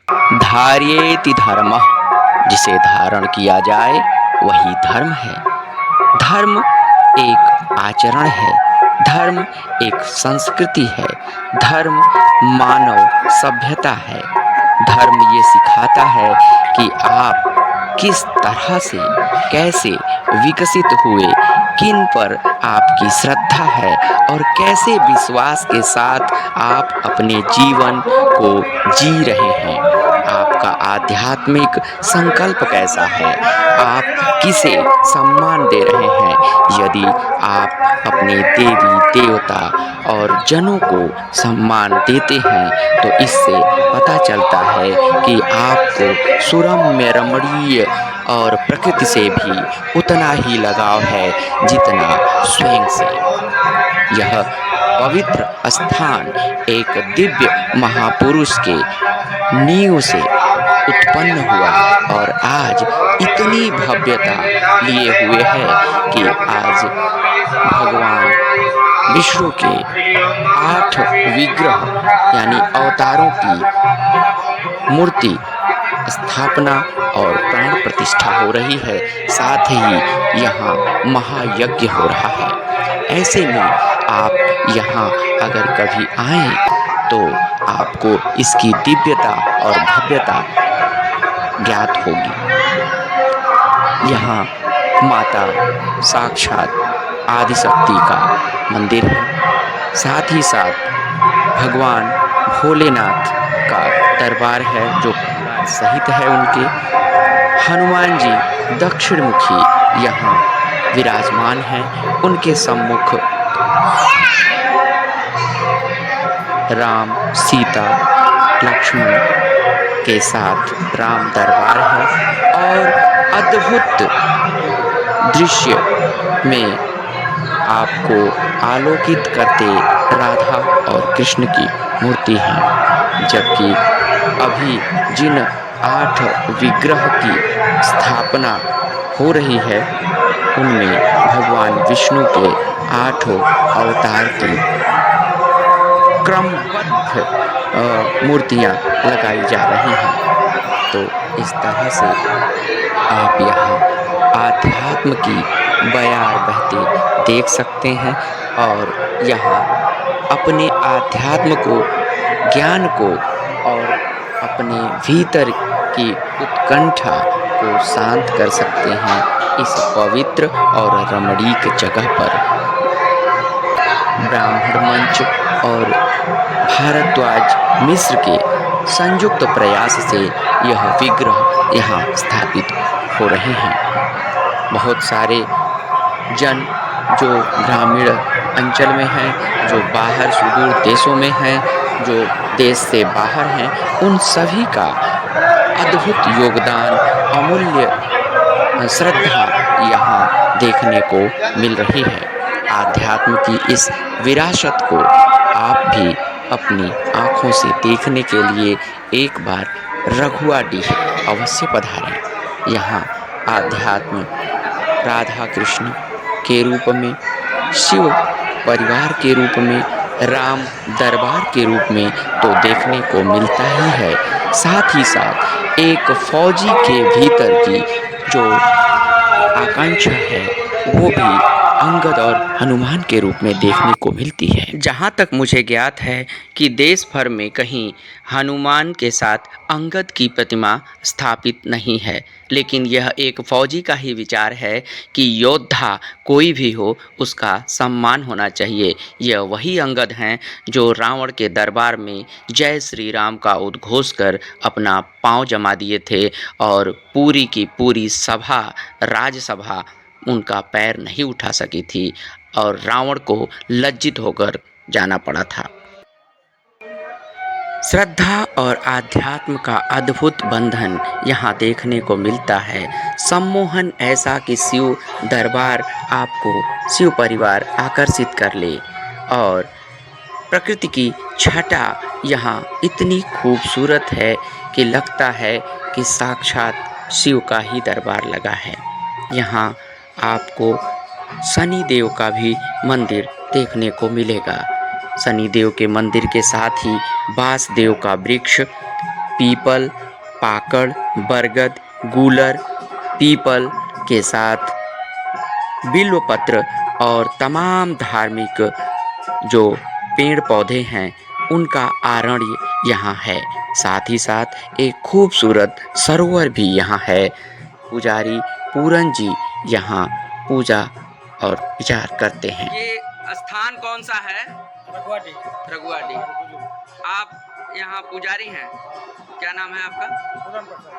धार्येति धर्मः, जिसे धारण किया जाए वही धर्म है। धर्म एक आचरण है, धर्म एक संस्कृति है, धर्म मानव सभ्यता है। धर्म ये सिखाता है कि आप किस तरह से कैसे विकसित हुए, किन पर आपकी श्रद्धा है और कैसे विश्वास के साथ आप अपने जीवन को जी रहे हैं। आपका आध्यात्मिक संकल्प कैसा है, आप किसे सम्मान दे रहे हैं। यदि आप अपने देवी देवता और जनों को सम्मान देते हैं तो इससे पता चलता है कि आपको सुरम्य रमणीय और प्रकृति से भी उतना ही लगाव है जितना स्वयं से। यह पवित्र स्थान एक दिव्य महापुरुष के नींव से उत्पन्न हुआ और आज इतनी भव्यता लिए हुए है कि आज भगवान विष्णु के 8 विग्रह यानी अवतारों की मूर्ति स्थापना और प्राण प्रतिष्ठा हो रही है। साथ ही यहाँ महायज्ञ हो रहा है। ऐसे में आप यहाँ अगर कभी आएं तो आपको इसकी दिव्यता और भव्यता ज्ञात होगी। यहाँ माता साक्षात आदिशक्ति का मंदिर है। साथ ही साथ भगवान भोलेनाथ का दरबार है जो परिवार सहित है उनके। हनुमान जी दक्षिणमुखी यहाँ विराजमान हैं। उनके सम्मुख राम सीता लक्ष्मण के साथ राम दरबार है और अद्भुत दृश्य में आपको आलोकित करते राधा और कृष्ण की मूर्ति है। जबकि अभी जिन 8 विग्रह की स्थापना हो रही है उनमें भगवान विष्णु के 8 अवतार की क्रमबद्ध मूर्तियां लगाई जा रही हैं। तो इस तरह से आप यहाँ आध्यात्म की बयार बहते देख सकते हैं और यहाँ अपने आध्यात्म को, ज्ञान को और अपने भीतर की उत्कंठा को शांत कर सकते हैं इस पवित्र और रमणीक जगह पर। ब्राह्मण मंच और भारद्वाज मिश्र के संयुक्त प्रयास से यह विग्रह यहाँ स्थापित हो रहे हैं। बहुत सारे जन जो ग्रामीण अंचल में हैं, जो बाहर सुदूर देशों में हैं, जो देश से बाहर हैं, उन सभी का अद्भुत योगदान, अमूल्य श्रद्धा यहाँ देखने को मिल रही है। आध्यात्म की इस विरासत को आप भी अपनी आँखों से देखने के लिए एक बार रघुआडीह अवश्य पधारें। यहाँ आध्यात्म राधा कृष्ण के रूप में, शिव परिवार के रूप में, राम दरबार के रूप में तो देखने को मिलता ही है। साथ ही साथ एक फौजी के भीतर की जो आकांक्षा है वो भी अंगद और हनुमान के रूप में देखने को मिलती है। जहाँ तक मुझे ज्ञात है कि देश भर में कहीं हनुमान के साथ अंगद की प्रतिमा स्थापित नहीं है, लेकिन यह एक फौजी का ही विचार है कि योद्धा कोई भी हो उसका सम्मान होना चाहिए। यह वही अंगद हैं जो रावण के दरबार में जय श्री राम का उद्घोष कर अपना पांव जमा दिए थे और पूरी की पूरी सभा, राजसभा उनका पैर नहीं उठा सकी थी और रावण को लज्जित होकर जाना पड़ा था। श्रद्धा और आध्यात्म का अद्भुत बंधन यहाँ देखने को मिलता है। सम्मोहन ऐसा कि शिव दरबार आपको शिव परिवार आकर्षित कर ले और प्रकृति की छटा यहाँ इतनी खूबसूरत है कि लगता है कि साक्षात शिव का ही दरबार लगा है। यहाँ आपको शनि देव का भी मंदिर देखने को मिलेगा। शनि देव के मंदिर के साथ ही बांस देव का वृक्ष पीपल, पाकड़, बरगद, गूलर, पीपल के साथ बिल्वपत्र और तमाम धार्मिक जो पेड़ पौधे हैं उनका आरण्य यहाँ है। साथ ही साथ एक खूबसूरत सरोवर भी यहाँ है। पुजारी पूरन जी यहाँ पूजा और विचार करते हैं। ये स्थान कौन सा है? रघुवाटी। रघुवाटी। आप यहाँ पुजारी हैं, क्या नाम है आपका? पूरन प्रसाद।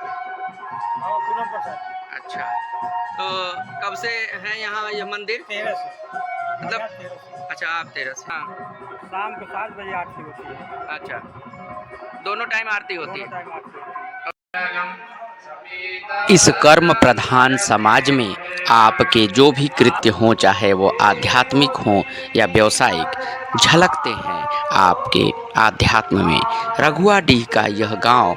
हाँ, पूरन प्रसाद। अच्छा, तो कब से हैं यहाँ यह मंदिर? 13 से। मतलब 13 से। अच्छा, आप 13 से। हाँ, शाम को 7 बजे आरती होती है। अच्छा, दोनों टाइम आरती होती दोनों है। टाइम आरती होती है। इस कर्म प्रधान समाज में आपके जो भी कृत्य हों, चाहे वो आध्यात्मिक हों या व्यावसायिक, झलकते हैं आपके आध्यात्म में। रघुआडीह का यह गांव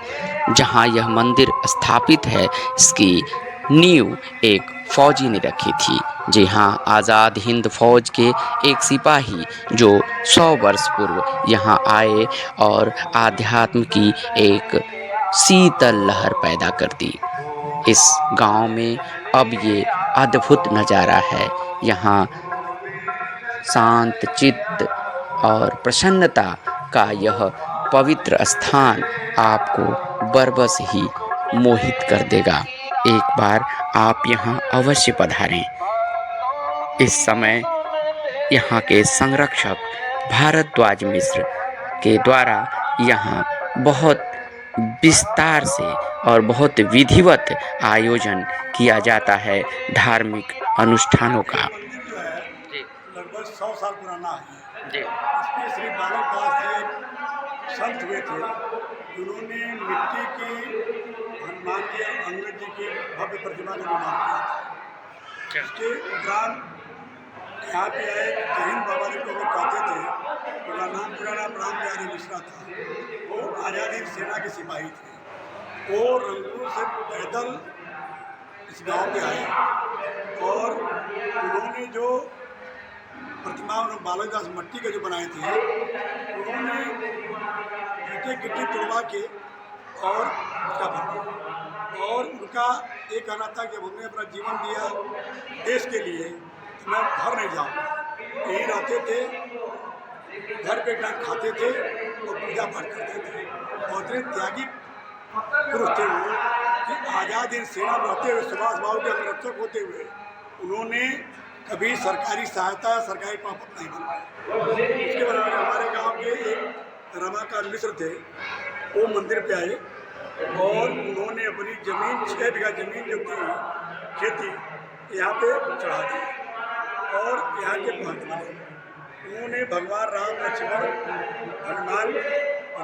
जहां यह मंदिर स्थापित है, इसकी नींव एक फौजी ने रखी थी। जी हाँ, आज़ाद हिंद फौज के एक सिपाही जो 100 वर्ष पूर्व यहाँ आए और आध्यात्म की एक शीतल लहर पैदा कर दी। इस गांव में अब ये अद्भुत नज़ारा है। यहाँ शांत चित्त और प्रसन्नता का यह पवित्र स्थान आपको बरबस ही मोहित कर देगा। एक बार आप यहाँ अवश्य पधारें। इस समय यहाँ के संरक्षक भारद्वाज मिश्र के द्वारा यहाँ बहुत विस्तार से और बहुत विधिवत आयोजन किया जाता है धार्मिक अनुष्ठानों का। जी। लगभग 100 साल पुराना है जी। इसमें श्री बालक दास जी एक संत हुए थे, उन्होंने मिट्टी की हनुमान जी और अंगद जी की भव्य प्रतिमा का निर्माण किया था। इसके उपरांत यहाँ पे आए जहीन बाबा जी को लोग कहते थे, उनका नाम पूरा नाम राम बिहारी मिश्रा था। वो आज़ादी सेना के सिपाही थे। वो रंगूर से पैदल इस गांव पे आए और उन्होंने जो प्रतिमा उन्होंने बालक दास मट्टी के जो बनाए थे, उन्होंने ईंटें गिट्टी तोड़वा के और उसका बनाया। और उनका ये कहना था कि हमने अपना जीवन दिया देश के लिए, तो मैं घर नहीं जाऊँगा। यहीं रहते थे, घर पे टाइम खाते थे और पूजा पाठ करते थे। और इतने त्यागी पुरुष थे वो कि आज़ाद हिंद सेना में रहते हुए, सुभाष बाबू के अंगरक्षक होते हुए, उन्होंने कभी सरकारी सहायता या सरकारी प्राप्त नहीं बनवाया। उसके बाद हमारे गांव के एक रमाकांत मिश्र थे, वो मंदिर पे आए और उन्होंने अपनी ज़मीन 6 बीघा ज़मीन जो थी खेती यहाँ पे चढ़ा दी और यहाँ के महंत बने। उन्होंने भगवान राम, लक्ष्मण, हनुमान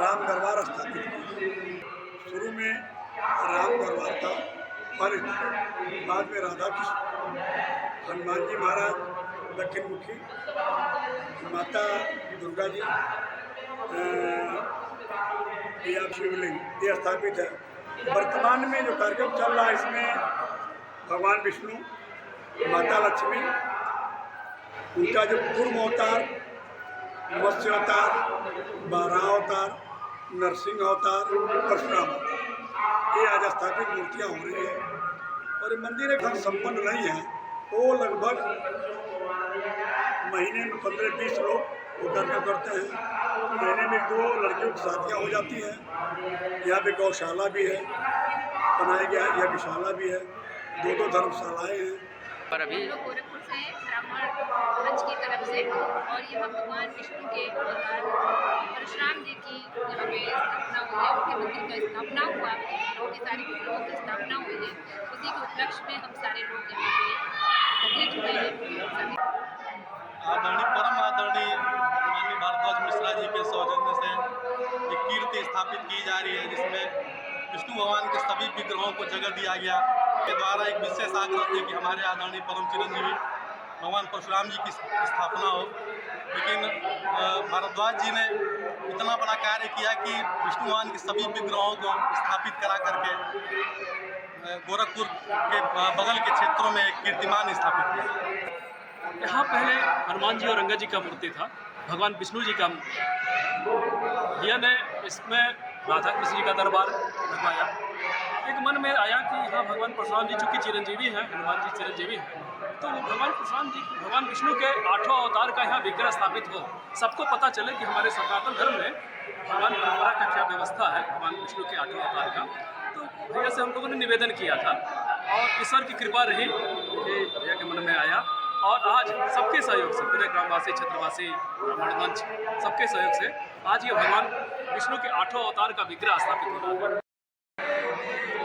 राम दरबार स्थापित किया। शुरू में राम दरबार था और बाद में राधा कृष्ण, हनुमान जी महाराज दक्षिण मुखी, माता दुर्गा जी, या शिवलिंग ये स्थापित है। वर्तमान में जो कार्यक्रम चल रहा है इसमें भगवान विष्णु, माता लक्ष्मी, उनका जो पूर्व अवतार, मत्स्य अवतार, बारह अवतार, नरसिंह अवतार, परशुराम अवतार, ये आज स्थापित मूर्तियाँ हो रही है। और ये मंदिर एकदम संपन्न नहीं है, वो लगभग महीने में 15-20 लोग वो कर्म करते हैं। महीने में 2 लड़कियों की शादियाँ हो जाती हैं। यहाँ पे गौशाला भी है, बनाया गया है, यज्ञशाला भी है, 2 धर्मशालाएँ हैं। पर अभी गोरखपुर से ब्राह्मण मंच की तरफ से, और यहाँ भगवान विष्णु के अवतार परशुराम जी की यहाँ पे स्थापना हुई है, उनके मंदिर का स्थापना हुआ, उनकी सारी विग्रहों की स्थापना हुई है। उसी के उपलक्ष्य में हम सारे लोग यहाँ पे एकत्रित हुए हैं। आदरणीय परम आदरणीय माननीय भारद्वाज मिश्रा जी के सौजन्य से एक कीर्ति स्थापित की जा रही है, जिसमें विष्णु भगवान के सभी विग्रहों को जगह दिया गया के द्वारा एक विशेष आग्रह थे कि हमारे आदरणीय परम चिरंजीवी भगवान परशुराम जी की स्थापना हो। लेकिन भारद्वाज जी ने इतना बड़ा कार्य किया कि विष्णु भगवान के सभी विग्रहों को स्थापित करा करके गोरखपुर के बगल के क्षेत्रों में एक कीर्तिमान स्थापित किया। यहाँ पहले हनुमान जी और अंगद जी का मूर्ति था, भगवान विष्णु जी का भैया ने इसमें राधा कृष्ण जी का दरबार लगवाया। एक मन में आया कि हाँ, भगवान परशुराम जी चूँकि चिरंजीवी हैं, हनुमान जी चिरंजीवी हैं, तो भगवान परशुराम जी, भगवान विष्णु के 8वां अवतार का यहाँ विग्रह स्थापित हो, सबको पता चले कि हमारे सनातन धर्म में भगवान परंपरा का क्या व्यवस्था है, भगवान विष्णु के 8वें अवतार का। तो भैया से हम लोगों ने निवेदन किया था और ईश्वर की कृपा रही कि भैया के मन में आया और आज सबके सहयोग से, पूरे ग्रामवासी, क्षेत्रवासी, ब्राह्मण मंच, सबके सहयोग से आज ये भगवान विष्णु के 8वां अवतार का विग्रह स्थापित हो रहा है।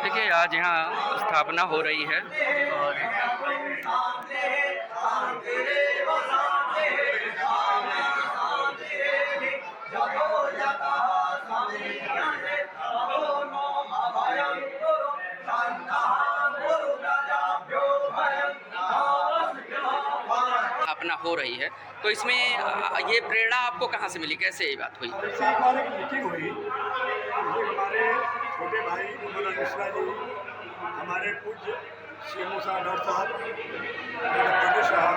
देखिए आज यहाँ स्थापना हो रही है और स्थापना हो रही है, तो इसमें ये प्रेरणा आपको कहाँ से मिली, कैसे ये बात हुई? ऐसे हमारे एक मीटिंग हुई, जिसमें हमारे छोटे भाई विमल मिश्रा जी, हमारे पूज्य सीएमओ साहब, डॉक्टर साहब, डॉक्टर साहब,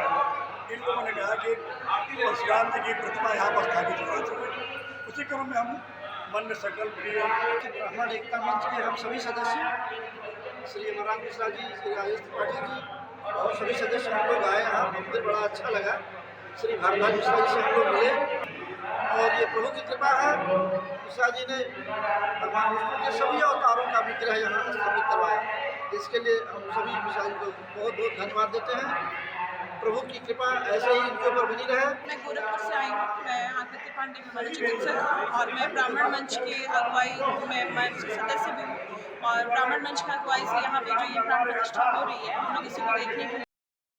इन लोगों ने कहा कि परशुराम जी की प्रतिमा यहाँ पर स्थापित होना चाहिए। उसी क्रम में हम मन में संकल्प लिए कि ब्राह्मण एकता मंच के हम सभी सदस्य, श्री अमरनाथ मिश्रा जी, श्री राजेश त्रिपाठी जी और सभी सदस्य हम लोग आए। यहाँ हमको बड़ा अच्छा लगा। श्री भारद्वाज मिश्रा जी से हम लोग मिले और ये प्रभु की कृपा है, मिश्रा जी ने भगवान विष्णु के सभी अवतारों का विग्रह यहाँ स्थापित करवाया। इसके लिए हम सभी मिश्रा जी को बहुत बहुत धन्यवाद देते हैं। प्रभु की कृपा ऐसे ही इनके ऊपर बनी रहे। मैं गोरखपुर से आई हूँ। मैं आकृति पांडे में चिकित्सक हूँ और मैं ब्राह्मण मंच के अगुवाई में मैं सदस्य भी हूँ और ब्राह्मण मंच का अगुवाई से यहाँ पे जो ये प्राण प्रतिष्ठा हो रही है, हम लोग इसी को देखने के लिए